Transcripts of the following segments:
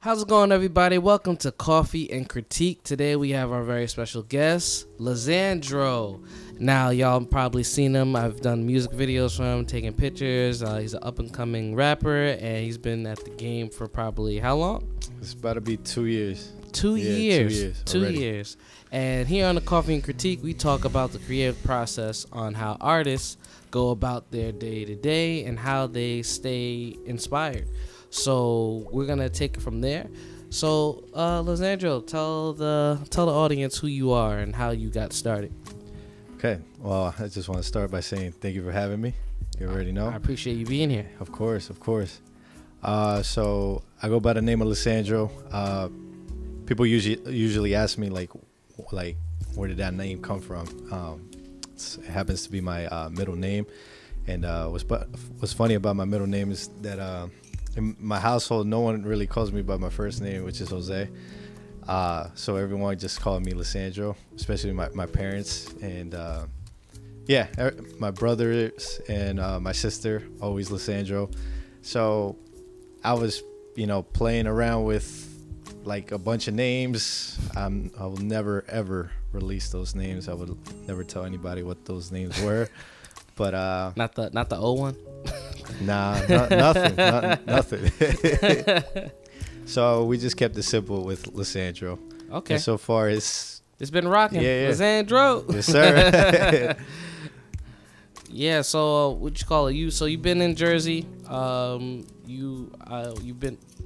How's it going, everybody? Welcome to Coffee and Critique. Today we have our very special guest, Lizandro. Now, y'all probably seen him. I've done music videos for him, taking pictures. He's an up-and-coming rapper, and he's been at the game for probably how long? It's about to be 2 years. 2 years. 2 years. 2 already. years. And here on the Coffee and Critique, we talk about the creative process on how artists go about their day-to-day and how they stay inspired. So we're gonna take it from there. So, Lizandro, tell the audience who you are and how you got started. Okay. Well, I just want to start by saying thank you for having me. You already know. I appreciate you being here. Of course. So I go by the name of Lizandro. People usually ask me like where did that name come from? It happens to be my middle name. And what's funny about my middle name is that in my household, no one really calls me by my first name, which is Jose. So everyone just called me Lizandro, especially my parents. And my brothers and my sister, always Lizandro. So I was, playing around with like a bunch of names. I will never, ever release those names. I would never tell anybody what those names were. But Not the old one. Nah, nothing. So we just kept it simple with Lizandro. Okay. And so far it's been rocking. Yeah. Lizandro. Yes, sir. Yeah. So what you call it? You've been in Jersey. You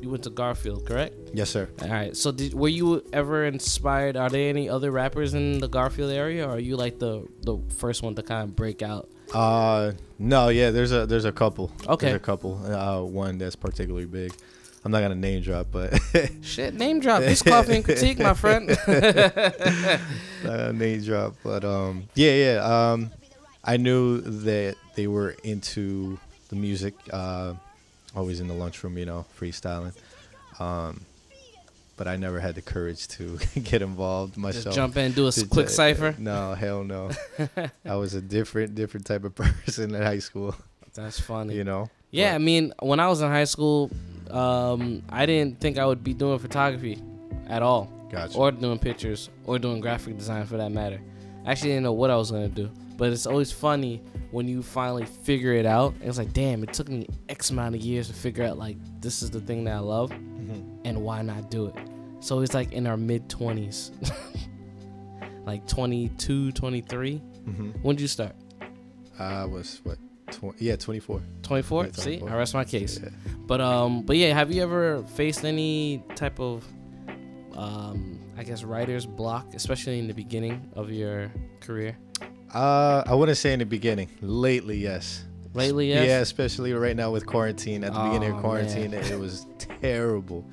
went to Garfield, correct? Yes, sir. All right. So were you ever inspired? Are there any other rappers in the Garfield area, or are you like the first one to kind of break out? No, yeah, there's a couple. Okay. There's a couple. One that's particularly big. I'm not gonna name drop, but Shit, name drop. This Coffee and Critique, my friend. Name drop, but I knew that they were into the music. Always in the lunchroom, freestyling. But I never had the courage to get involved myself. Just jump in and do a quick cipher. No, hell no. I was a different type of person in high school. That's funny. But Yeah, I mean, when I was in high school, I didn't think I would be doing photography at all. Gotcha. Or doing pictures or doing graphic design for that matter. I actually didn't know what I was going to do. But it's always funny when you finally figure it out. It's like, damn, it took me X amount of years to figure out, like, this is the thing that I love. And why not do it? So it's like in our mid-20s. Like 22, 23. When did you start? I was, 24. 24? Yeah, See, 24. I rest my case. Yeah. But yeah, have you ever faced any type of, writer's block, especially in the beginning of your career? I wouldn't say in the beginning. Lately, yes. Lately, yes? Yeah, especially right now with quarantine. At the beginning of quarantine, man. it was terrible.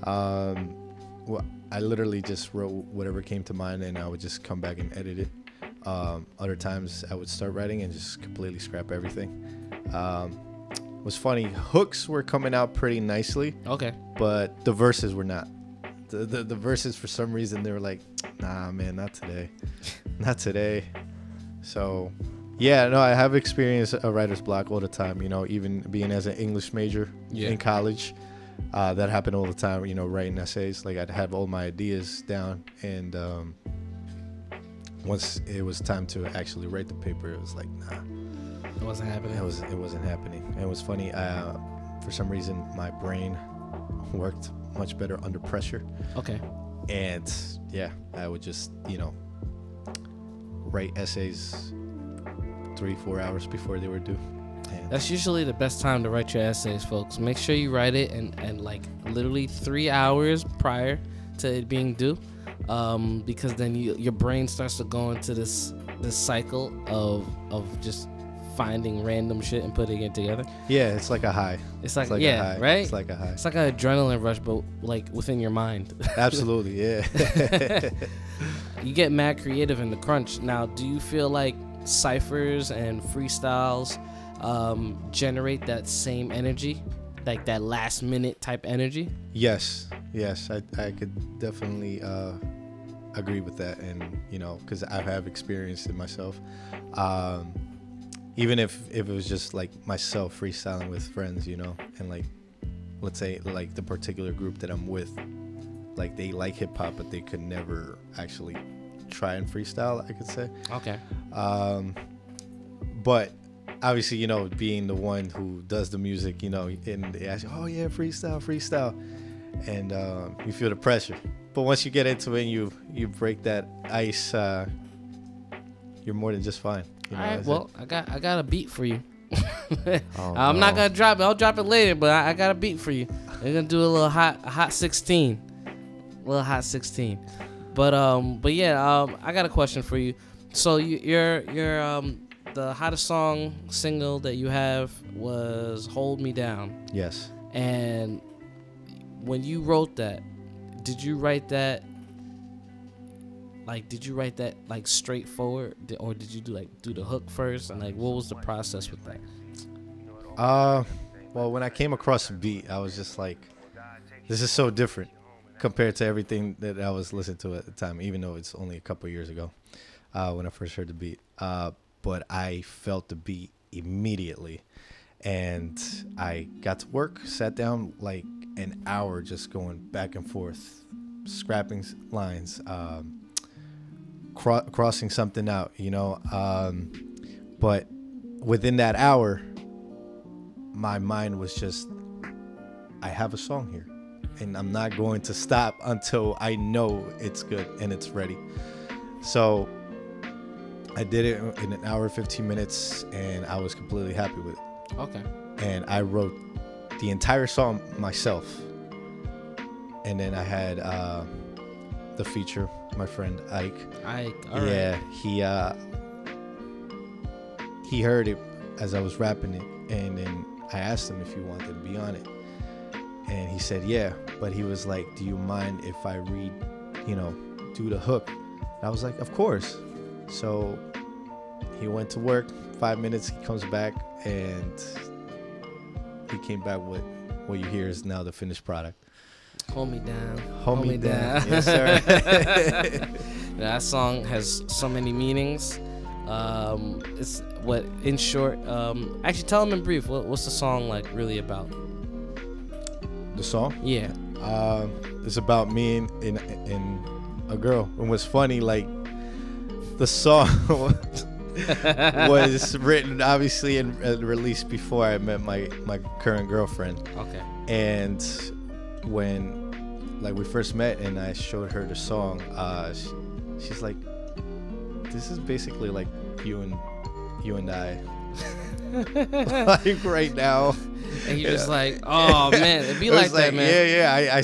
Well, I literally just wrote whatever came to mind, and I would just come back and edit it. Other times, I would start writing and just completely scrap everything. It was funny. Hooks were coming out pretty nicely. Okay. But the verses were not. The verses, for some reason, they were like, nah, man, not today. Not today. So, yeah, no, I have experienced a writer's block all the time, even being as an English major in college. That happened all the time, writing essays. Like, I'd have all my ideas down, and once it was time to actually write the paper, it was like, nah. It wasn't happening? It wasn't happening. And it was funny. For some reason, my brain worked much better under pressure. Okay. And, yeah, I would just, write essays 3-4 hours before they were due. And That's usually the best time to write your essays, folks. Make sure you write it and like literally 3 hours prior to it being due, because then your brain starts to go into this cycle of just finding random shit and putting it together. yeah, it's like a high. It's like a yeah, high. right? It's like a high. It's like an adrenaline rush, but like within your mind. Absolutely, yeah. You get mad creative in the crunch. Now, do you feel like ciphers and freestyles generate that same energy, like that last minute type energy? Yes, I could definitely agree with that, and because I have experienced it myself. Even if it was just like myself freestyling with friends, and like let's say like the particular group that I'm with, like they like hip hop, but they could never actually try and freestyle, I could say. Okay. But obviously, you know, being the one who does the music, you know, and they ask you, oh yeah, freestyle, and you feel the pressure. But once you get into it and you break that ice, you're more than just fine. You know, all right. Well, I got a beat for you. Oh, I'm not gonna drop it. I'll drop it later, but I got a beat for you. We're gonna do a little hot 16, But yeah, I got a question for you. So you're the hottest single that you have was "Hold Me Down." Yes. And when you wrote that, did you write that like straightforward, or did you do the hook first, and like what was the process with that? Well, when I came across the beat, I was just like, this is so different compared to everything that I was listening to at the time, even though it's only a couple years ago when I first heard the beat. But I felt the beat immediately, and I got to work, sat down like an hour just going back and forth, scrapping lines, crossing something out, you know. But within that hour, my mind was just, I have a song here, and I'm not going to stop until I know it's good and it's ready. So I did it in an hour, 15 minutes, and I was completely happy with it. Okay. And I wrote the entire song myself. And then I had the feature, my friend Ike. All yeah, right. he heard it as I was rapping it, and then I asked him if he wanted to be on it. And he said, yeah, but he was like, do you mind if I do the hook? And I was like, of course. So he went to work, 5 minutes, he comes back, and he came back with what you hear is now the finished product. Hold Me Down. Hold me down. Yes, sir. That song has so many meanings. It's what, in short, actually tell them in brief, what's the song like really about? The song? Yeah. It's about me and a girl. And what's funny, like, the song was written obviously and released before I met my current girlfriend. Okay. And when we first met and I showed her the song, she's like, this is basically like you and I like right now. And you're just like, oh man, it'd be like that, man. Yeah. I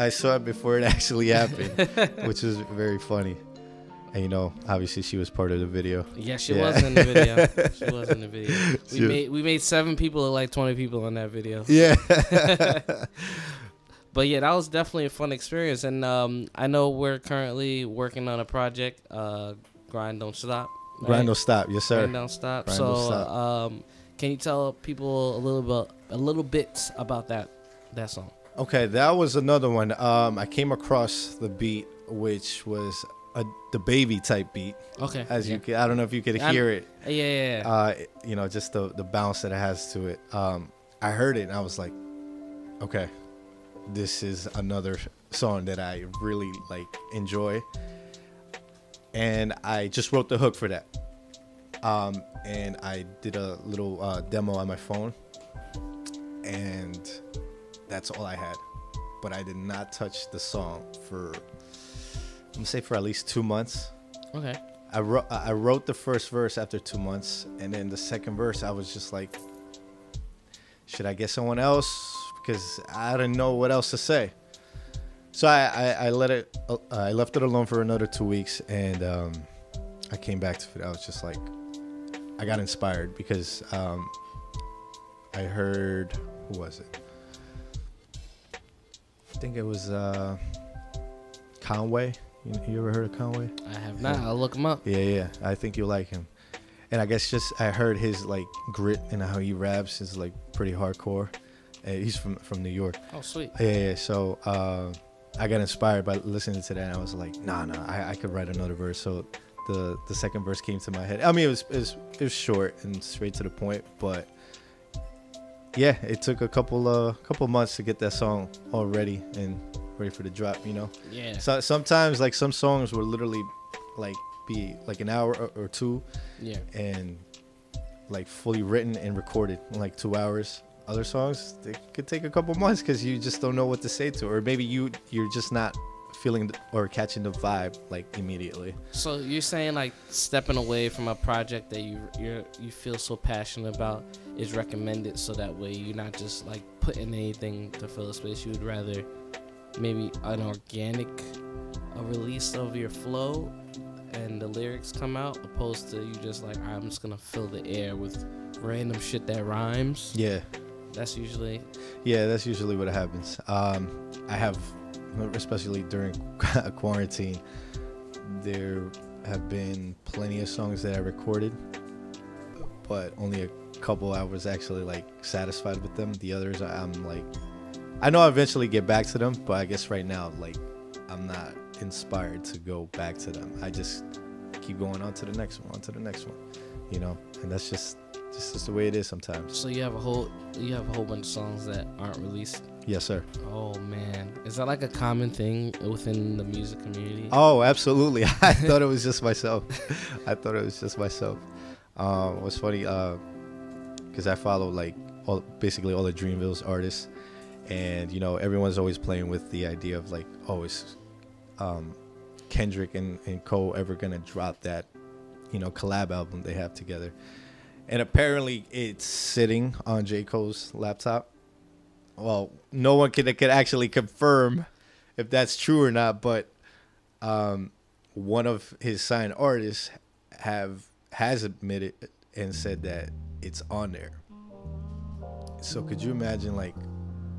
saw it before it actually happened, which is very funny. And obviously she was part of the video. Yeah, she was in the video. She was in the video. We made 7 people look like 20 people in that video. Yeah. But yeah, that was definitely a fun experience. And I know we're currently working on a project, Grind Don't Stop. Right? Grind Don't Stop, yes sir. Grind Don't Stop. Can you tell people a little bit about that song? Okay, that was another one. I came across the beat, which was the baby type beat. Okay. I don't know if you could hear it. Yeah. Just the bounce that it has to it. I heard it and I was like, okay, this is another song that I really enjoy. And I just wrote the hook for that. And I did a little demo on my phone, and that's all I had. But I did not touch the song for, I'm gonna say, for at least 2 months. Okay. I wrote the first verse after 2 months, and then the second verse I was just like, should I get someone else? Because I didn't know what else to say. So I left it alone for another 2 weeks, and I came back to it. I was just like, I got inspired because I heard, who was it? I think it was Conway. You ever heard of Conway? I have not. I'll look him up. Yeah. I think you'll like him. And I guess I heard his grit and how he raps is pretty hardcore. He's from New York. Oh, sweet. Yeah. So I got inspired by listening to that, and I was like, nah, I could write another verse. So the second verse came to my head. I mean, it was short and straight to the point, but Yeah, it took a couple months to get that song all ready and ready for the drop. You know. Yeah. So sometimes like some songs will literally like be like an hour or two, Yeah. and like fully written and recorded in like 2 hours. Other songs, they could take a couple months because you just don't know what to say to, or maybe you're just not feeling or catching the vibe like immediately. So you're saying like stepping away from a project that you feel so passionate about is recommended, so that way you're not just like putting anything to fill a space. You would rather maybe an organic release of your flow and the lyrics come out, opposed to you just like, I'm just gonna fill the air with random shit that rhymes. Yeah. That's usually what happens. I have, especially during quarantine, there have been plenty of songs that I recorded, but only a couple I was actually like satisfied with them. The others, I'm like, I know I'll eventually get back to them, but I guess right now, like, I'm not inspired to go back to them. I just keep going on to the next one, you know, and that's just the way it is sometimes. So you have a whole bunch of songs that aren't released. Yes, sir. Oh man, is that like a common thing within the music community? Oh, absolutely. I thought it was just myself. What's funny, because I follow like basically all the Dreamville's artists, and you know everyone's always playing with the idea of like, oh, is Kendrick and Cole ever gonna drop that, you know, collab album they have together? And apparently it's sitting on J. Cole's laptop. Well, no one could actually confirm if that's true or not, but one of his signed artists has admitted and said that it's on there. So could you imagine like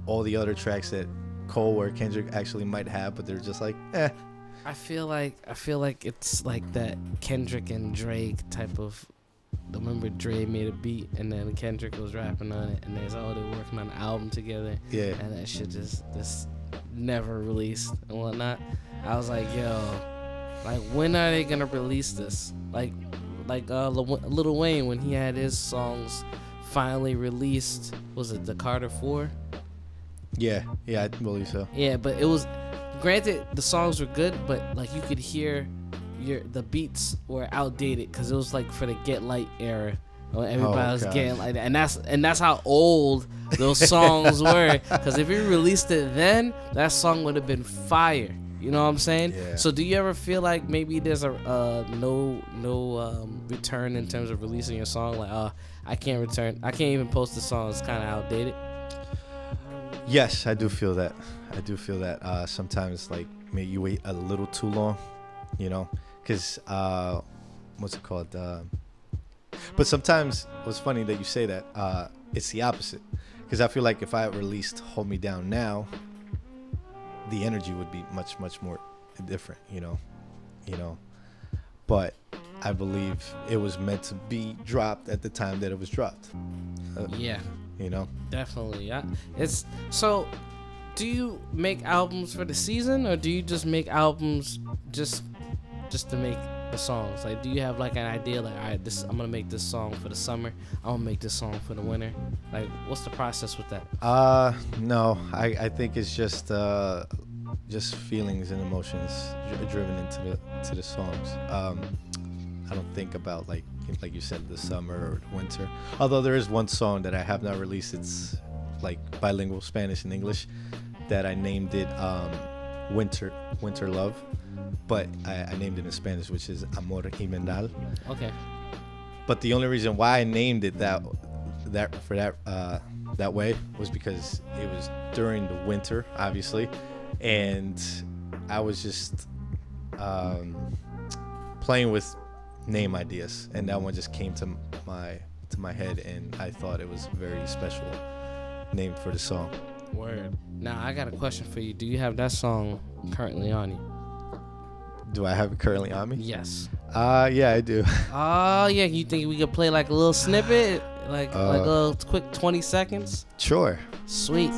all the other tracks that Cole or Kendrick actually might have, but they're just like, eh. I feel like it's like that Kendrick and Drake type of. Remember Dre made a beat and then Kendrick was rapping on it, and they're working on an album together. Yeah. And that shit just never released and whatnot. I was like, yo, like when are they gonna release this? Like Lil Wayne, when he had his songs finally released, was it the Carter 4? Yeah, I believe so. Yeah, but it was, granted the songs were good, but like you could hear the beats were outdated because it was like for the Get Light era when everybody was getting like that, and that's how old those songs were. Because if you released it then, that song would have been fire. You know what I'm saying? Yeah. So do you ever feel like maybe there's a no return in terms of releasing your song? Like, I can't even post the song. It's kind of outdated. Yes, I do feel that. Sometimes like maybe you wait a little too long, you know, because what's it called? But sometimes what's funny that you say that, it's the opposite, because I feel like if I released Hold Me Down now, the energy would be much more different, you know. But I believe it was meant to be dropped at the time that it was dropped. Yeah. You know. Definitely. Yeah. It's so. Do you make albums for the season, or do you just make albums just to make the songs? Like, do you have like an idea? Like, all right, I'm gonna make this song for the summer. I'm gonna make this song for the winter. Like, what's the process with that? No, I think it's just feelings and emotions driven into the songs. I don't think about like you said, the summer or the winter. Although there is one song that I have not released. It's like bilingual, Spanish and English, that I named it Winter Love, but I named it in Spanish, which is Amor Invernal. Okay. But the only reason why I named it that way was because it was during the winter, obviously, and I was just playing with name ideas, and that one just came to my head, and I thought it was a very special name for the song. Word. Now I got a question for you. Do you have that song currently on you? Do I have it currently on me? Yes. Yeah, I do. Oh yeah. You think we could play like a little snippet, like a little quick 20 seconds? Sure. Sweet.